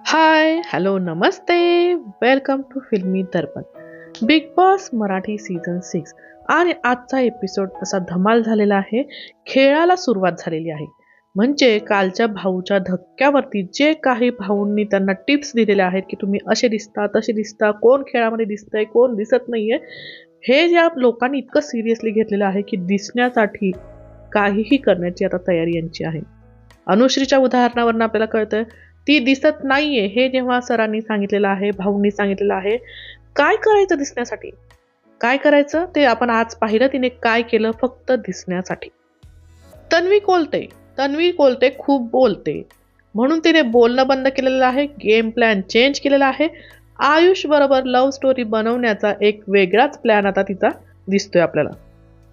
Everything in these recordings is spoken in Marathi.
हाय, हॅलो, नमस्ते. Welcome to Filmy Darpan. Bigg Boss Marathi season 6 आणि आजचा एपिसोड असा धमाल झालेला आहे. खेळाला सुरुवात झालेली आहे. म्हणजे कालच्या भाऊच्या धक्क्यावरती जे काही भाऊंनी त्यांना टिप्स दिलेल्या आहेत की तुम्ही असे दिसता, तसे दिसता, कोण खेळामध्ये दिसतंय, कोण दिसत नाहीये, हे ज्या लोकांनी इतकं सिरियसली घेतलेलं आहे की दिसण्यासाठी काहीही करण्याची आता तयारी यांची आहे. अनुश्रीच्या उदाहरणावरून आपल्याला कळतं ती दिसत नाहीये हे जेव्हा सरांनी सांगितलेलं आहे, भाऊंनी सांगितलेलं आहे. काय करायचं दिसण्यासाठी? काय करायचं ते आपण आज पाहिलं तिने काय केलं फक्त दिसण्यासाठी. तन्वी कोलते खूप बोलते. म्हणून तिने बोलणं बंद केलेलं आहे, गेम प्लॅन चेंज केलेला आहे. आयुष बरोबर लव्ह स्टोरी बनवण्याचा एक वेगळाच प्लॅन आता तिचा दिसतोय आपल्याला.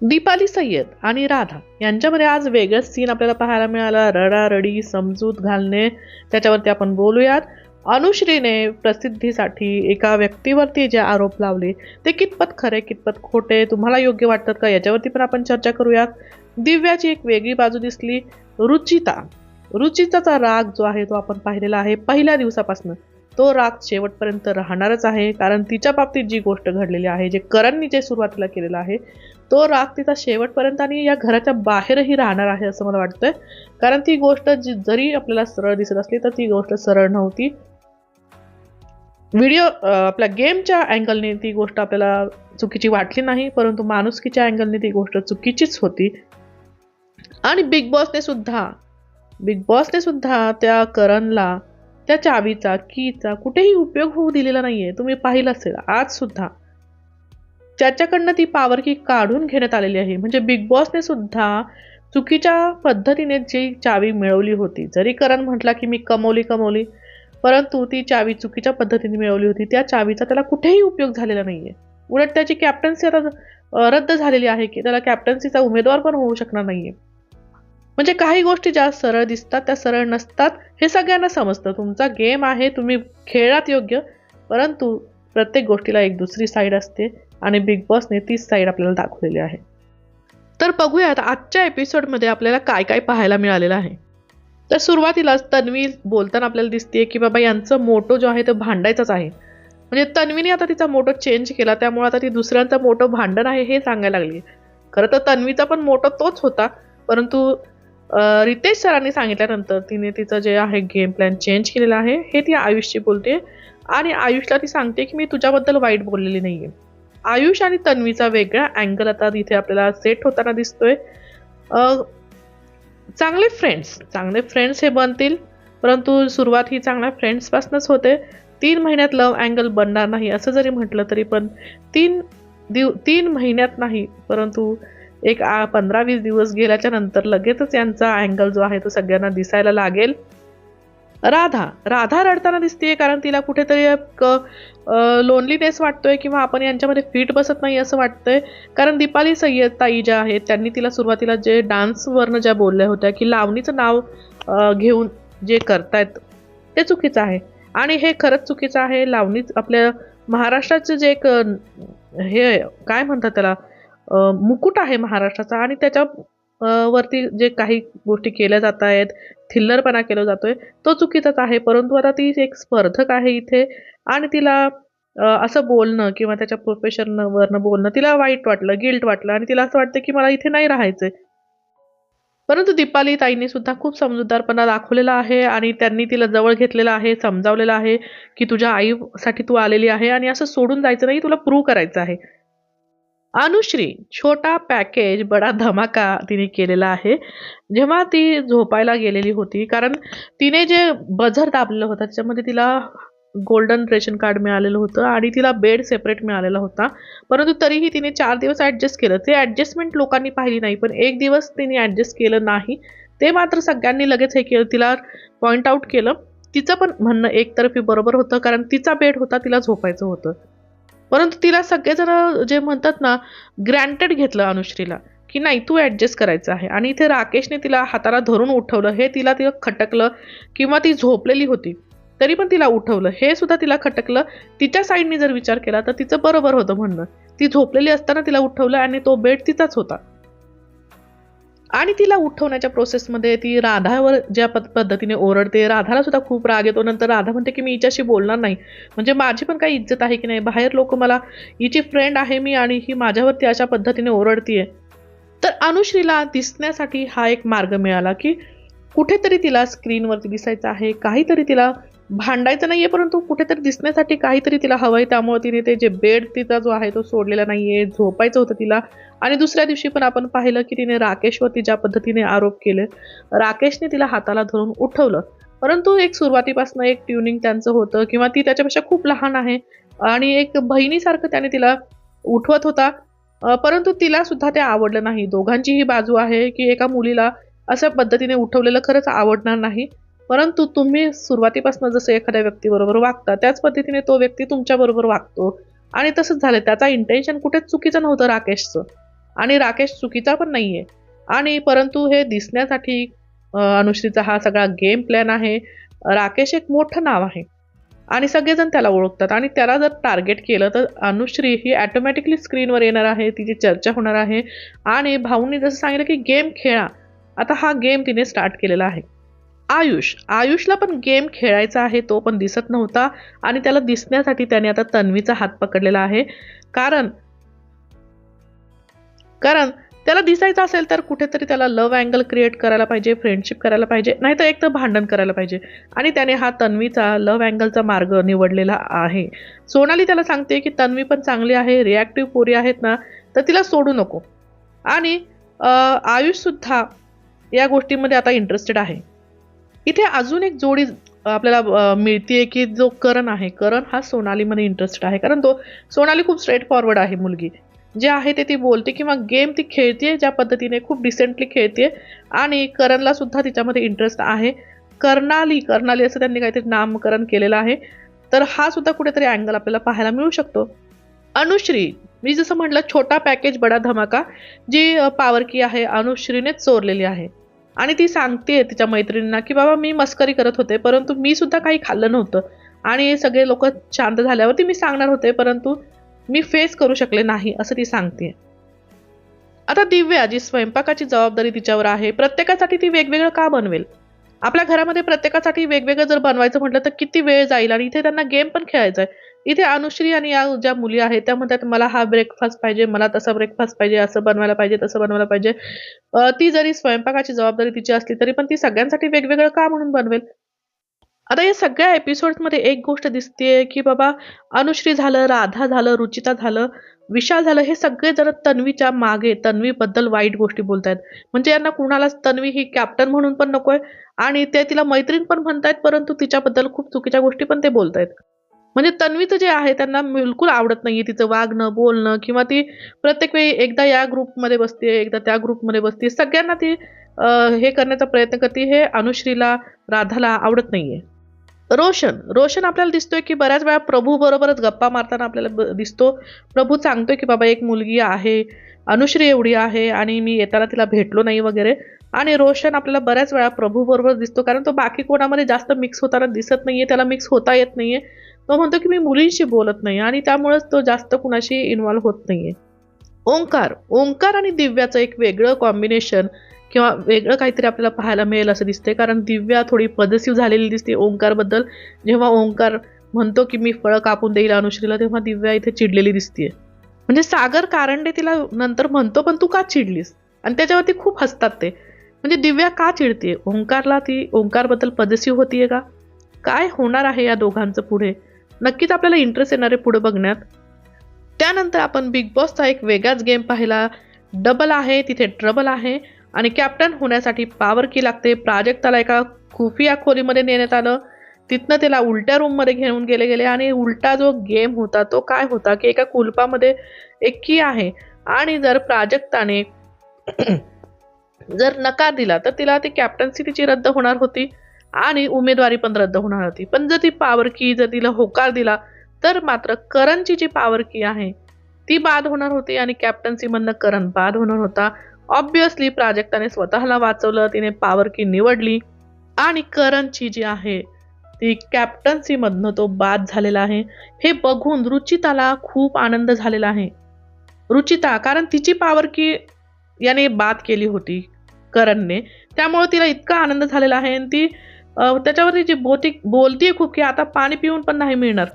दीपाली सय्यद आणि राधा यांच्यामध्ये आज वेगळंच सीन आपल्याला पाहायला मिळाला. रडारडी, समजूत घालणे, त्याच्यावरती आपण बोलूयात. अनुश्रीने प्रसिद्धीसाठी एका व्यक्तीवरती जे आरोप लावले ते कितपत खरे कितपत खोटे तुम्हाला योग्य वाटतात का याच्यावरती पण आपण चर्चा करूयात. दिव्याची एक वेगळी बाजू दिसली. रुचिताचा राग जो आहे तो आपण पाहिलेला आहे पहिल्या दिवसापासून. तो राग शेवटपर्यंत राहणारच आहे, कारण तिच्या बाबतीत जी गोष्ट घडलेली आहे, जे करणनी जे सुरुवातीला केलेलं आहे, तो राग तिचा शेवटपर्यंत आणि या घराच्या बाहेरही राहणार आहे असं मला वाटतंय. कारण ती गोष्ट जरी आपल्याला सरळ दिसत असली तर ती गोष्ट सरळ नव्हती. आपल्या गेमच्या अँगलने ती गोष्ट आपल्याला चुकीची वाटली नाही, परंतु माणुसकीच्या अँगलने ती गोष्ट चुकीचीच होती. आणि बिग बॉसने सुद्धा त्या करणला त्या चावीचा कीचा कुठेही उपयोग होऊ दिलेला नाहीये. तुम्ही पाहिलं असेल आज सुद्धा त्याच्याकडनं ती पॉवर की काढून घेण्यात आलेली आहे. म्हणजे बिग बॉसने सुद्धा चुकीच्या पद्धतीने जी चावी मिळवली होती, जरी करण म्हटला की मी कमवली, परंतु ती चावी चुकीच्या पद्धतीने मिळवली होती. त्या चावीचा त्याला कुठेही उपयोग झालेला नाहीये. उलट त्याची कॅप्टन्सी आता रद्द झालेली आहे की त्याला कॅप्टन्सीचा उमेदवार पण होऊ शकणार नाहीये. म्हणजे काही गोष्टी ज्या सरळ दिसतात त्या सरळ नसतात हे सगळ्यांना समजतं. तुमचा गेम आहे, तुम्ही खेळात योग्य, परंतु प्रत्येक गोष्टीला एक दुसरी साईड असते आणि बिग बॉसने तीच साईड आपल्याला दाखवलेली आहे. तर बघूयात आजच्या एपिसोडमध्ये आपल्याला काय काय पाहायला मिळालेलं आहे. तर सुरुवातीलाच तन्वी बोलताना आपल्याला दिसते की बाबा यांचं मोटो जो आहे तो भांडायचाच आहे. म्हणजे तन्वीने आता तिचा मोटो चेंज केला, त्यामुळे आता ती दुसऱ्यांचा मोटो भांडण आहे हे सांगायला लागली. खरं तर तन्वीचा पण मोटो तोच होता, परंतु रितेश सरांनी सांगितल्यानंतर तिने तिचं जे आहे गेम प्लॅन चेंज केलेला आहे हे ती आयुषशी बोलते आणि आयुषला ती सांगते की मी तुझ्याबद्दल वाईट बोललेली नाहीये. आयुष आणि तन्वीचा वेगळा अँगल आता इथे आपल्याला सेट होताना दिसतोय. चांगले फ्रेंड्स हे बनतील, परंतु सुरुवात ही चांगल्या फ्रेंड्सपासूनच होते. 3 महिन्यात लव्ह अँगल बनणार नाही असं जरी म्हटलं तरी पण 3 महिन्यात नाही, परंतु एक 15-20 दिवस गेल्याच्या नंतर लगेचच यांचा अँगल जो आहे तो सगळ्यांना दिसायला लागेल. राधा रडताना दिसतेय, कारण तिला कुठेतरी लोनलीनेस वाटतोय किंवा आपण यांच्यामध्ये फिट बसत नाही असं वाटतंय. कारण दीपाली सय्यद ताई ज्या आहेत त्यांनी तिला सुरुवातीला जे डान्सवरनं ज्या बोलल्या होत्या की लावणीचं नाव घेऊन जे करतायत ते चुकीचं आहे आणि हे खरंच चुकीचं आहे. लावणी आपल्या महाराष्ट्राचं जे एक हे काय म्हणतात त्याला मुकुट आहे महाराष्ट्राचा, आणि त्याच्या वरती जे काही गोष्टी केल्या जात आहेत, थिल्लरपणा केला जातोय तो चुकीचाच आहे. परंतु आता ती एक स्पर्धक आहे इथे आणि तिला असं बोलणं किंवा त्याच्या प्रोफेशनवरनं बोलणं तिला वाईट वाटलं, गिल्ट वाटलं आणि तिला असं वाटतं की मला इथे नाही राहायचंय. परंतु दीपाली ताईंनी सुद्धा खूप समजूतदारपणा दाखवलेला आहे आणि त्यांनी तिला जवळ घेतलेलं आहे, समजावलेलं आहे की तुझ्या आईसाठी तू आलेली आहे आणि असं सोडून जायचं नाही, तुला प्रूव्ह करायचं आहे. अनुश्री छोटा पॅकेज बडा धमाका तिने केलेला आहे. जेव्हा ती झोपायला गेलेली होती, कारण तिने जे बझर दाबलेलं होतं त्याच्यामध्ये तिला गोल्डन रेशन कार्ड मिळालेलं होतं आणि तिला बेड सेपरेट मिळालेला होता, परंतु तरीही तिने 4 दिवस ॲडजस्ट केलं. ते ॲडजस्टमेंट लोकांनी पाहिली नाही, पण 1 दिवस तिने ॲडजस्ट केलं नाही ते मात्र सगळ्यांनी लगेच हे केलं, तिला पॉईंट आऊट केलं. तिचं पण म्हणणं एकतर्फी बरोबर होतं, कारण तिचा बेड होता, तिला झोपायचं होतं. परंतु तिला सगळेजण जे म्हणतात ना ग्रँटेड घेतलं अनुश्रीला की नाही तू ॲडजस्ट करायचं आहे. आणि इथे राकेशने तिला हाताला धरून उठवलं, हे तिला खटकलं. किंवा ती झोपलेली होती तरी पण तिला उठवलं, हे सुद्धा तिला खटकलं. तिच्या साईडने जर विचार केला तर तिचं बरोबर होतं म्हणणं, ती झोपलेली असताना तिला उठवलं आणि तो बेड तिचाच होता. आणि तिला उठवण्याच्या प्रोसेसमध्ये ती राधावर ज्या पद्धतीने ओरडते, राधाला सुद्धा खूप राग येतो. नंतर राधा म्हणते की मी हिच्याशी बोलणार नाही, म्हणजे माझी पण काही इज्जत आहे की नाही, बाहेर लोक मला, हिची फ्रेंड आहे मी आणि ही माझ्यावरती अशा पद्धतीने ओरडतीये. तर अनुश्रीला दिसण्यासाठी हा एक मार्ग मिळाला की कुठेतरी तिला स्क्रीनवरती दिसायचं आहे, काहीतरी तिला भांडायचं नाहीये, परंतु कुठेतरी दिसण्यासाठी काहीतरी तिला हवंय. त्यामुळे तिने ते जे बेड तिचा जो आहे तो सोडलेला नाहीये, झोपायचं होतं तिला. आणि दुसऱ्या दिवशी पण आपण पाहिलं की तिने राकेशवरती ज्या पद्धतीने आरोप केले, राकेशने तिला हाताला धरून उठवलं, परंतु एक सुरुवातीपासून एक ट्युनिंग त्यांचं होतं, किंवा ती त्याच्यापेक्षा खूप लहान आहे आणि एक बहिणीसारखं त्याने तिला उठवत होता. परंतु तिला सुद्धा ते आवडलं नाही. दोघांची ही बाजू आहे की एका मुलीला अशा पद्धतीने उठवलेलं खरंच आवडणार नाही, परंतु तुम्ही सुरुवातीपासून जसं एखाद्या व्यक्तीबरोबर वागता त्याच पद्धतीने तो व्यक्ती तुमच्याबरोबर वागतो. आणि तसंच झालं. त्याचा इंटेन्शन कुठेच चुकीचं नव्हतं राकेशचं, आणि राकेश चुकीचा पण नाहीये. आणि परंतु हे दिसण्यासाठी अनुश्रीचा हा सगळा गेम प्लॅन आहे. राकेश एक मोठं नाव आहे आणि सगळेजण त्याला ओळखतात, आणि त्याला जर टार्गेट केलं तर अनुश्री ही ऑटोमॅटिकली स्क्रीनवर येणार आहे, तिची चर्चा होणार आहे. आणि भाऊंनी जसं सांगितलं की गेम खेळा, आता हा गेम तिने स्टार्ट केलेला आहे. आयुषला पण गेम खेळायचा आहे, तो पण दिसत नव्हता, आणि त्याला दिसण्यासाठी त्याने आता तन्वीचा हात पकडलेला आहे. कारण कारण त्याला दिसायचं असेल तर कुठेतरी त्याला लव्ह अँगल क्रिएट करायला पाहिजे, फ्रेंडशिप करायला पाहिजे, नाहीतर एक तर भांडण करायला पाहिजे. आणि त्याने हा तन्वीचा लव्ह अँगलचा मार्ग निवडलेला आहे. सोनाली त्याला सांगते की तन्वी पण चांगली आहे, रिॲक्टिव्ह पोरी आहेत ना, तर तिला सोडू नको. आणि आयुष सुद्धा या गोष्टीमध्ये आता इंटरेस्टेड आहे. इथे अजून एक जोडी आपल्याला मिळते की जो करण आहे, करण हा सोनालीमध्ये इंटरेस्टेड आहे. कारण तो सोनाली खूप स्ट्रेट फॉरवर्ड आहे मुलगी, जे आहे ते ती बोलते किंवा गेम ती खेळते ज्या पद्धतीने खूप डिसेंटली खेळते. आणि करणला सुद्धा तिच्यामध्ये इंटरेस्ट आहे. कर्णाली असं त्यांनी काहीतरी नामकरण केलेलं आहे. तर हा सुद्धा कुठेतरी अँगल आपल्याला पाहायला मिळू शकतो. अनुश्री, मी जसं म्हटलं छोटा पॅकेज बडा धमाका, जी पॉवर की आहे अनुश्रीनेच चोरलेली आहे. आणि ती सांगते तिच्या मैत्रिणींना की बाबा मी मस्करी करत होते, परंतु मी सुद्धा काही खाल्लं नव्हतं, आणि सगळे लोक शांत झाल्यावरती मी सांगणार होते, परंतु मी फेस करू शकले नाही, असं ती सांगते. आता दिव्या, जी स्वयंपाकाची जबाबदारी तिच्यावर आहे, प्रत्येकासाठी ती वेगवेगळं का बनवेल? आपल्या घरामध्ये प्रत्येकासाठी वेगवेगळं जर बनवायचं म्हटलं तर किती वेळ जाईल, आणि इथे त्यांना गेम पण खेळायचा आहे. इथे अनुश्री आणि या ज्या मुली आहेत त्या म्हणतात मला हा ब्रेकफास्ट पाहिजे, मला तसा ब्रेकफास्ट पाहिजे, असं बनवायला पाहिजे, तसं बनवायला पाहिजे. ती जरी स्वयंपाकाची जबाबदारी तिची असली तरी पण ती सगळ्यांसाठी वेगवेगळं का म्हणून बनवेल? आता या सगळ्या एपिसोड्समध्ये एक गोष्ट दिसतेय की बाबा अनुश्री झालं, राधा झालं, रुचिता झालं, विशाल झालं, हे सगळे जण तन्वीच्या मागे, तन्वीबद्दल वाईट गोष्टी बोलतायत. म्हणजे यांना कुणालाच तन्वी ही कॅप्टन म्हणून पण नकोय, आणि ते तिला मैत्रीण पण म्हणतायत, परंतु तिच्याबद्दल खूप चुकीच्या गोष्टी पण ते बोलतायत. म्हणजे तन्वीचं जे आहे त्यांना बिलकुल आवडत नाहीये तिचं वागणं, बोलणं, किंवा ती प्रत्येक वेळी एकदा या ग्रुपमध्ये बसते, एकदा त्या ग्रुपमध्ये बसते. सगळ्यांना ती हे करण्याचा प्रयत्न करते. हे अनुश्रीला, राधाला आवडत नाहीये. रोशन आपल्याला दिसतोय की बऱ्याच वेळा प्रभू बरोबरच गप्पा मारताना आपल्याला दिसतो. प्रभू सांगतोय की बाबा एक मुलगी आहे, अनुश्री एवढी आहे, आणि मी येताना तिला भेटलो नाही वगैरे. आणि रोशन आपल्याला बऱ्याच वेळा प्रभू बरोबर दिसतो, कारण तो बाकी कोणामध्ये जास्त मिक्स होताना दिसत नाहीये, त्याला मिक्स होता येत नाहीये. तो म्हणतो की मी मुलींशी बोलत नाही, आणि त्यामुळेच तो जास्त कुणाशी इन्व्हॉल्व होत नाहीये. ओंकार आणि दिव्याचं एक वेगळं कॉम्बिनेशन किंवा वेगळं काहीतरी आपल्याला पाहायला मिळेल असं दिसतंय. कारण दिव्या थोडी पॉझिटिव्ह झालेली दिसते ओंकारबद्दल. जेव्हा ओंकार म्हणतो की मी फळं कापून देईल अनुश्रीला, तेव्हा दिव्या इथे चिडलेली दिसते. म्हणजे सागर कारंडे तिला नंतर म्हणतो पण तू का चिडलीस, आणि त्याच्यावरती खूप हसतात ते. म्हणजे दिव्या का चिडते ओंकारला, ती ओंकारबद्दल पॉझिटिव्ह होतीये का? काय होणार आहे या दोघांचं पुढे? नक्कीच आपल्याला इंटरेस्ट येणार आहे पुढे बघण्यात. त्यानंतर आपण बिग बॉसचा एक वेगळाच गेम पाहिला. डबल आहे, तिथे ट्रबल आहे, आणि कॅप्टन होण्यासाठी पॉवर की लागते. प्राजक्ताला एका खुफिया खोलीमध्ये नेण्यात आलं, तिथनं त्याला उलट्या रूममध्ये घेऊन गेले, आणि उलटा जो गेम होता तो काय होता की एका कुलपामध्ये एक की आहे, आणि जर प्राजक्ताने जर नकार दिला तर तिला ती कॅप्टन्सी तिची रद्द होणार होती, आणि उमेदवारी पण रद्द होणार होती. पण जर ती पॉवर की जर तिला होकार दिला तर मात्र करणची जी पॉवर की आहे ती बाद होणार होती, आणि कॅप्टन्सीमधनं करण बाद होणार होता. ऑब्विसली प्राजक्ताने स्वतःला वाचवलं, तिने पॉवर की निवडली, आणि करणची जी आहे ती कॅप्टन्सीमधनं तो बाद झालेला आहे. हे बघून रुचिताला खूप आनंद झालेला आहे. रुचिता, कारण तिची पॉवर की याने बाद केली होती, करणने, त्यामुळे तिला इतका आनंद झालेला आहे आणि ती त्याच्यावरती जी बोलतीये खूप की आता पाणी पिऊन पण नाही मिळणार,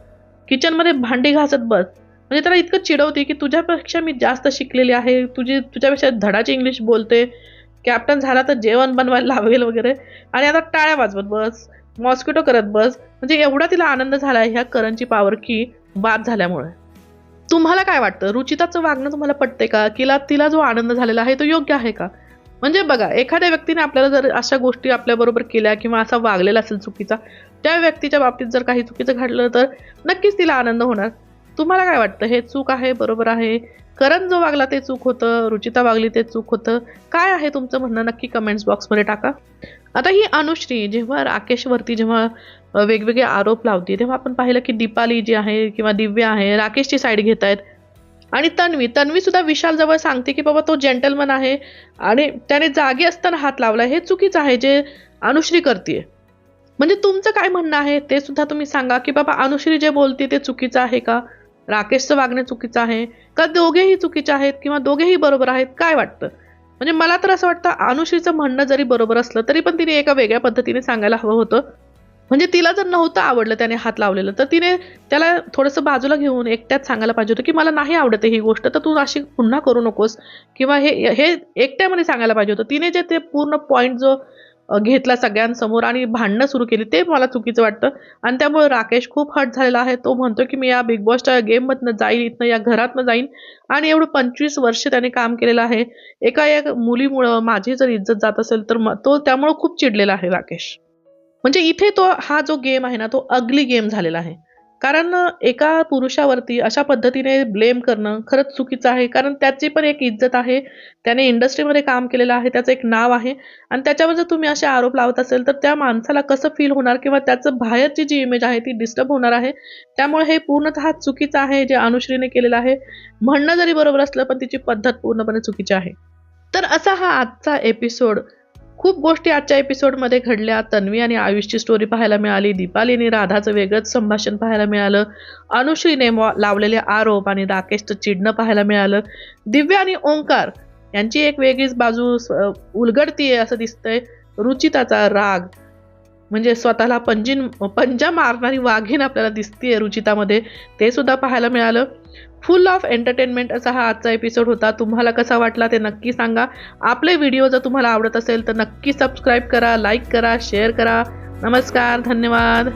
किचनमध्ये भांडी घासत बस. म्हणजे त्याला इतकं चिडवते की तुझ्यापेक्षा मी जास्त शिकलेली आहे, तुझ्यापेक्षा धडाची इंग्लिश बोलते, कॅप्टन झाला तर जेवण बनवायला लावेल वगैरे, आणि आता टाळ्या वाजवत बस, मॉस्किटो करत बस. म्हणजे एवढा तिला आनंद झाला ह्या करणची पॉवर की बाद झाल्यामुळे. तुम्हाला काय वाटतं, रुचिताचं वागणं तुम्हाला पटते का? तिला जो आनंद झालेला आहे तो योग्य आहे का? म्हणजे बघा, एखाद्या व्यक्तीने आपल्याला जर अशा गोष्टी आपल्याबरोबर केल्या किंवा असा वागलेला असेल चुकीचा, त्या व्यक्तीच्या बाबतीत जर काही चुकीचं घडलं तर नक्कीच तिला आनंद होणार. तुम्हाला काय वाटतं, हे चूक आहे, बरोबर आहे? करण जो वागला ते चूक होतं, रुचिता वागली ते चूक होतं? काय आहे तुमचं म्हणणं, नक्की कमेंट्स बॉक्समध्ये टाका. आता ही अनुश्री जेव्हा राकेशवरती वेगवेगळे आरोप लावते, तेव्हा आपण पाहिलं की दीपाली जी आहे किंवा दिव्या आहे राकेशची साईड घेत आहेत. आणि तन्वी सुद्धा विशाल जवळ सांगते की बाबा तो जेंटलमन आहे आणि त्याने जागी असताना हात लावला, हे चुकीचं आहे जे अनुश्री करते. म्हणजे तुमचं काय म्हणणं आहे ते सुद्धा तुम्ही सांगा की बाबा अनुश्री जे बोलते ते चुकीचं आहे का, राकेशचं वागणं चुकीचं आहे का, दोघेही चुकीचे आहेत किंवा दोघेही बरोबर आहेत? काय वाटतं? म्हणजे मला तर असं वाटतं अनुश्रीचं म्हणणं जरी बरोबर असलं तरी पण तिने एका वेगळ्या पद्धतीने सांगायला हवं होतं. म्हणजे तिला जर नव्हतं आवडलं त्याने हात लावलेलं, तर तिने त्याला थोडंसं बाजूला घेऊन एकट्यात सांगायला पाहिजे होतं की मला नाही आवडत ही गोष्ट, तर तू अशी पुन्हा करू नकोस, किंवा हे हे एकट्यामध्ये सांगायला पाहिजे होतं. तिने जे ते पूर्ण पॉईंट घेतला सगळ्यांसमोर आणि भांडणं सुरू केली, ते मला चुकीचं वाटतं. आणि त्यामुळे राकेश खूप हर्ट झालेला आहे. तो म्हणतो की मी या बिग बॉसच्या गेममधनं जाईन, इथनं या घरातनं जाईन. आणि एवढं 25 वर्ष त्याने काम केलेलं आहे, एका मुलीमुळं माझी जर इज्जत जात असेल तर तो त्यामुळं खूप चिडलेला आहे राकेश. म्हणजे इथे हा जो गेम आहे ना, तो अगली गेम झालेला आहे. कारण एका पुरुषावरती अशा पद्धतीने ब्लेम करणं खरंच चुकीचं आहे. कारण त्याची पण एक इज्जत आहे, त्याने इंडस्ट्रीमध्ये काम केलेलं आहे, त्याचं एक नाव आहे. आणि त्याच्यावर जर तुम्ही असे आरोप लावत असेल तर त्या माणसाला कसं फील होणार, किंवा त्याचं बाहेरची जी इमेज आहे ती डिस्टर्ब होणार आहे. त्यामुळे हे पूर्णतः चुकीचं आहे जे अनुश्रीने केलेलं आहे. म्हणणं जरी बरोबर असलं पण तिची पद्धत पूर्णपणे चुकीची आहे. तर असा हा आजचा एपिसोड. खूप गोष्टी आजच्या एपिसोडमध्ये घडल्या. तन्वी आणि आयुषची स्टोरी पाहायला मिळाली, दीपाली आणि राधाचं वेगळंच संभाषण पाहायला मिळालं, अनुश्रीने लावलेले आरोप आणि राकेशचं चिडणं पाहायला मिळालं, दिव्या आणि ओंकार यांची एक वेगळीच बाजू उलगडतीये असं दिसतंय, रुचिताचा राग, म्हणजे स्वतःला पंजा मारणारी वाघीण आपल्याला दिसतीये रुचितामध्ये, ते सुद्धा पाहायला मिळालं. फुल ऑफ एंटरटेनमेंट असा हा आजचा एपिसोड होता. तुम्हाला कसा वाटला ते नक्की सांगा. आपले व्हिडिओ जर तुम्हाला आवडत असेल तर नक्की सबस्क्राईब करा, लाईक करा, शेअर करा. नमस्कार, धन्यवाद.